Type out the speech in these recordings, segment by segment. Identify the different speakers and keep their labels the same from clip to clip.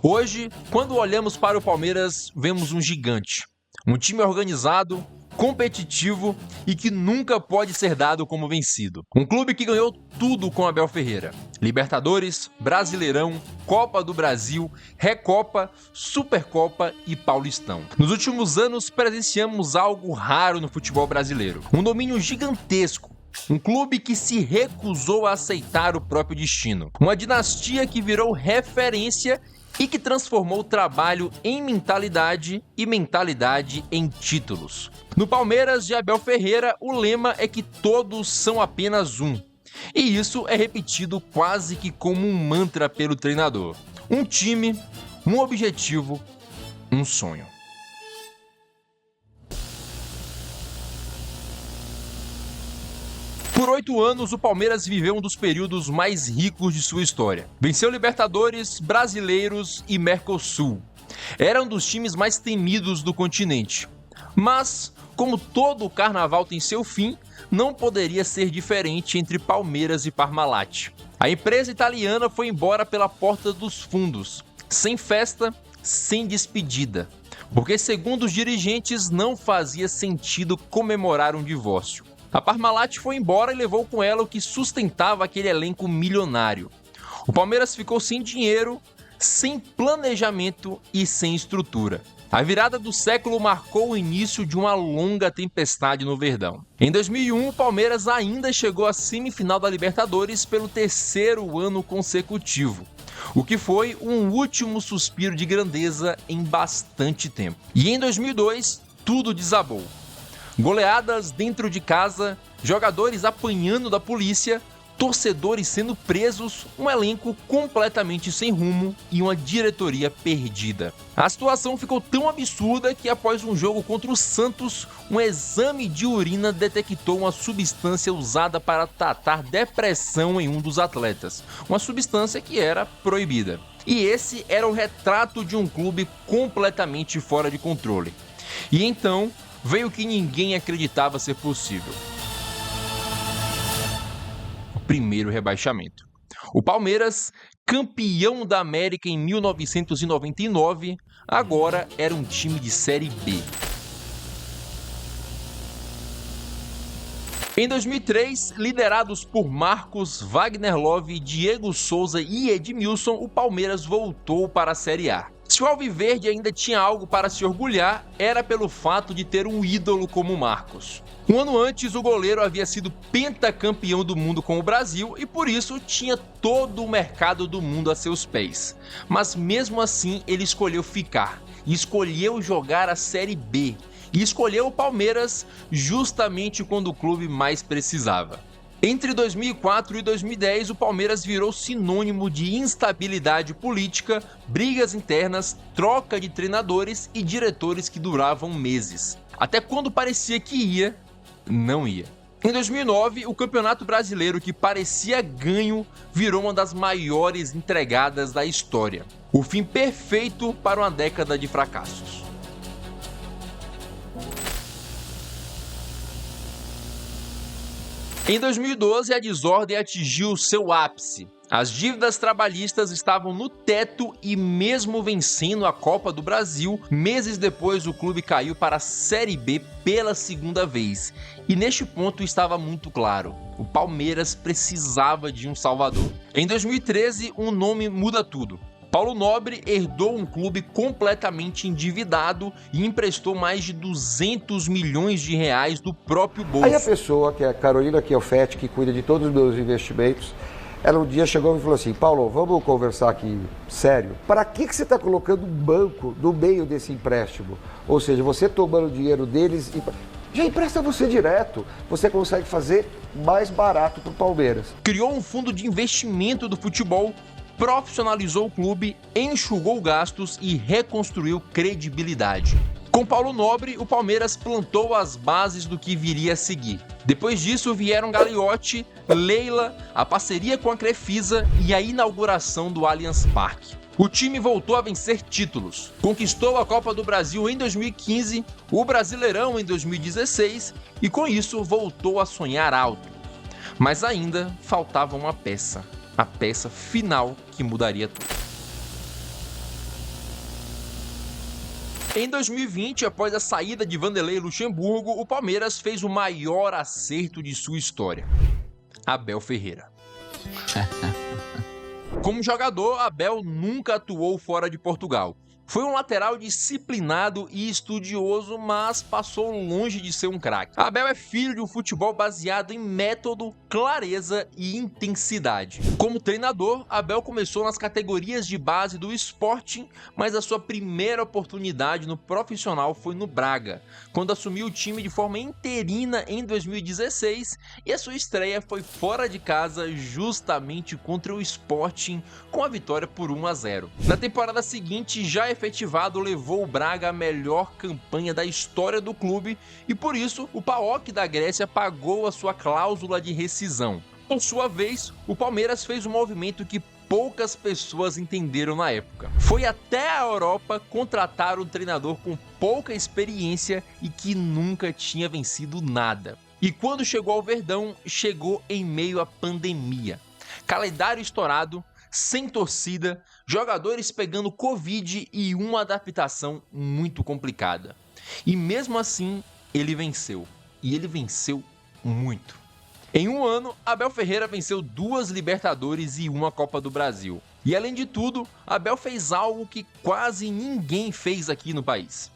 Speaker 1: Hoje, quando olhamos para o Palmeiras, vemos um gigante. Um time organizado, competitivo e que nunca pode ser dado como vencido. Um clube que ganhou tudo com Abel Ferreira. Libertadores, Brasileirão, Copa do Brasil, Recopa, Supercopa e Paulistão. Nos últimos anos, presenciamos algo raro no futebol brasileiro. Um domínio gigantesco. Um clube que se recusou a aceitar o próprio destino. Uma dinastia que virou referência e que transformou o trabalho em mentalidade e mentalidade em títulos. No Palmeiras de Abel Ferreira, o lema é que todos são apenas um. E isso é repetido quase que como um mantra pelo treinador. Um time, um objetivo, um sonho. Por 8 anos, o Palmeiras viveu um dos períodos mais ricos de sua história. Venceu Libertadores, Brasileiros e Mercosul. Era um dos times mais temidos do continente. Mas, como todo carnaval tem seu fim, não poderia ser diferente entre Palmeiras e Parmalat. A empresa italiana foi embora pela porta dos fundos, sem festa, sem despedida. Porque, segundo os dirigentes, não fazia sentido comemorar um divórcio. A Parmalat foi embora e levou com ela o que sustentava aquele elenco milionário. O Palmeiras ficou sem dinheiro, sem planejamento e sem estrutura. A virada do século marcou o início de uma longa tempestade no Verdão. Em 2001, o Palmeiras ainda chegou à semifinal da Libertadores pelo 3º ano consecutivo, o que foi um último suspiro de grandeza em bastante tempo. E em 2002, tudo desabou. Goleadas dentro de casa, jogadores apanhando da polícia, torcedores sendo presos, um elenco completamente sem rumo e uma diretoria perdida. A situação ficou tão absurda que após um jogo contra o Santos, um exame de urina detectou uma substância usada para tratar depressão em um dos atletas, uma substância que era proibida. E esse era o retrato de um clube completamente fora de controle. E então veio o que ninguém acreditava ser possível: o primeiro rebaixamento. O Palmeiras, campeão da América em 1999, agora era um time de Série B. Em 2003, liderados por Marcos, Wagner Love, Diego Souza e Edmilson, o Palmeiras voltou para a Série A. Se o Alviverde ainda tinha algo para se orgulhar, era pelo fato de ter um ídolo como Marcos. Um ano antes, o goleiro havia sido pentacampeão do mundo com o Brasil e por isso tinha todo o mercado do mundo a seus pés. Mas mesmo assim, ele escolheu ficar e escolheu jogar a Série B. E escolheu o Palmeiras justamente quando o clube mais precisava. Entre 2004 e 2010, o Palmeiras virou sinônimo de instabilidade política, brigas internas, troca de treinadores e diretores que duravam meses. Até quando parecia que ia, não ia. Em 2009, o Campeonato Brasileiro, que parecia ganho, virou uma das maiores entregadas da história. O fim perfeito para uma década de fracassos. Em 2012, a desordem atingiu seu ápice. As dívidas trabalhistas estavam no teto e mesmo vencendo a Copa do Brasil, meses depois o clube caiu para a Série B pela 2ª vez. E neste ponto estava muito claro: o Palmeiras precisava de um salvador. Em 2013, um nome muda tudo. Paulo Nobre herdou um clube completamente endividado e emprestou mais de 200 milhões de reais do próprio bolso.
Speaker 2: Aí a pessoa, que é a Carolina Chiofetti, que cuida de todos os meus investimentos, ela um dia chegou e me falou assim: Paulo, vamos conversar aqui sério? Para que você está colocando um banco no meio desse empréstimo? Ou seja, você tomando dinheiro deles e já empresta você direto. Você consegue fazer mais barato para o Palmeiras.
Speaker 1: Criou um fundo de investimento do futebol, profissionalizou o clube, enxugou gastos e reconstruiu credibilidade. Com Paulo Nobre, o Palmeiras plantou as bases do que viria a seguir. Depois disso vieram Gagliotti, Leila, a parceria com a Crefisa e a inauguração do Allianz Parque. O time voltou a vencer títulos. Conquistou a Copa do Brasil em 2015, o Brasileirão em 2016 e com isso voltou a sonhar alto. Mas ainda faltava uma peça. A peça final que mudaria tudo. Em 2020, após a saída de Vanderlei Luxemburgo, o Palmeiras fez o maior acerto de sua história: Abel Ferreira. Como jogador, Abel nunca atuou fora de Portugal. Foi um lateral disciplinado e estudioso, mas passou longe de ser um craque. Abel é filho de um futebol baseado em método, clareza e intensidade. Como treinador, Abel começou nas categorias de base do Sporting, mas a sua primeira oportunidade no profissional foi no Braga, quando assumiu o time de forma interina em 2016, e a sua estreia foi fora de casa, justamente contra o Sporting, com a vitória por 1-0. Na temporada seguinte, já efetivado, levou o Braga à melhor campanha da história do clube, e por isso o PAOK da Grécia pagou a sua cláusula de rescisão. Por sua vez, o Palmeiras fez um movimento que poucas pessoas entenderam na época. Foi até a Europa contratar um treinador com pouca experiência e que nunca tinha vencido nada. E quando chegou ao Verdão, chegou em meio à pandemia. Calendário estourado, sem torcida, jogadores pegando Covid e uma adaptação muito complicada. E mesmo assim, ele venceu. E ele venceu muito. Em um ano, Abel Ferreira venceu 2 Libertadores e 1 Copa do Brasil. E além de tudo, Abel fez algo que quase ninguém fez aqui no país.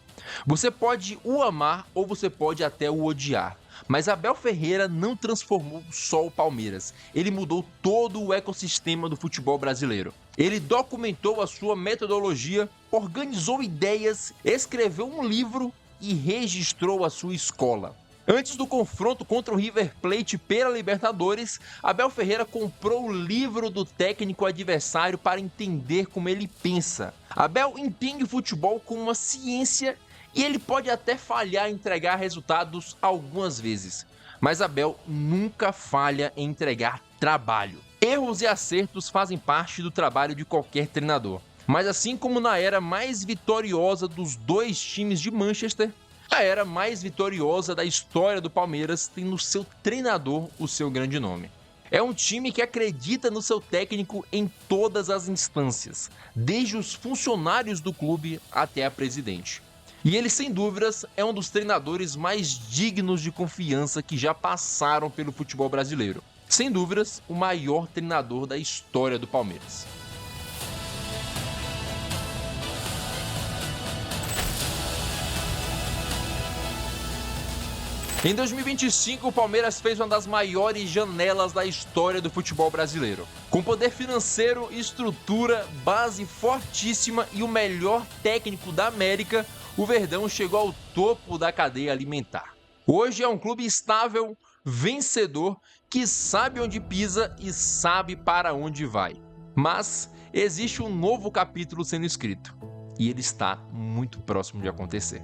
Speaker 1: Você pode o amar ou você pode até o odiar. Mas Abel Ferreira não transformou só o Palmeiras, ele mudou todo o ecossistema do futebol brasileiro. Ele documentou a sua metodologia, organizou ideias, escreveu um livro e registrou a sua escola. Antes do confronto contra o River Plate pela Libertadores, Abel Ferreira comprou o livro do técnico adversário para entender como ele pensa. Abel entende o futebol como uma ciência e ele pode até falhar em entregar resultados algumas vezes, mas Abel nunca falha em entregar trabalho. Erros e acertos fazem parte do trabalho de qualquer treinador, mas assim como na era mais vitoriosa dos 2 times de Manchester, a era mais vitoriosa da história do Palmeiras tem no seu treinador o seu grande nome. É um time que acredita no seu técnico em todas as instâncias, desde os funcionários do clube até a presidente. E ele, sem dúvidas, é um dos treinadores mais dignos de confiança que já passaram pelo futebol brasileiro. Sem dúvidas, o maior treinador da história do Palmeiras. Em 2025, o Palmeiras fez uma das maiores janelas da história do futebol brasileiro. Com poder financeiro, estrutura, base fortíssima e o melhor técnico da América, o Verdão chegou ao topo da cadeia alimentar. Hoje é um clube estável, vencedor, que sabe onde pisa e sabe para onde vai. Mas existe um novo capítulo sendo escrito, e ele está muito próximo de acontecer.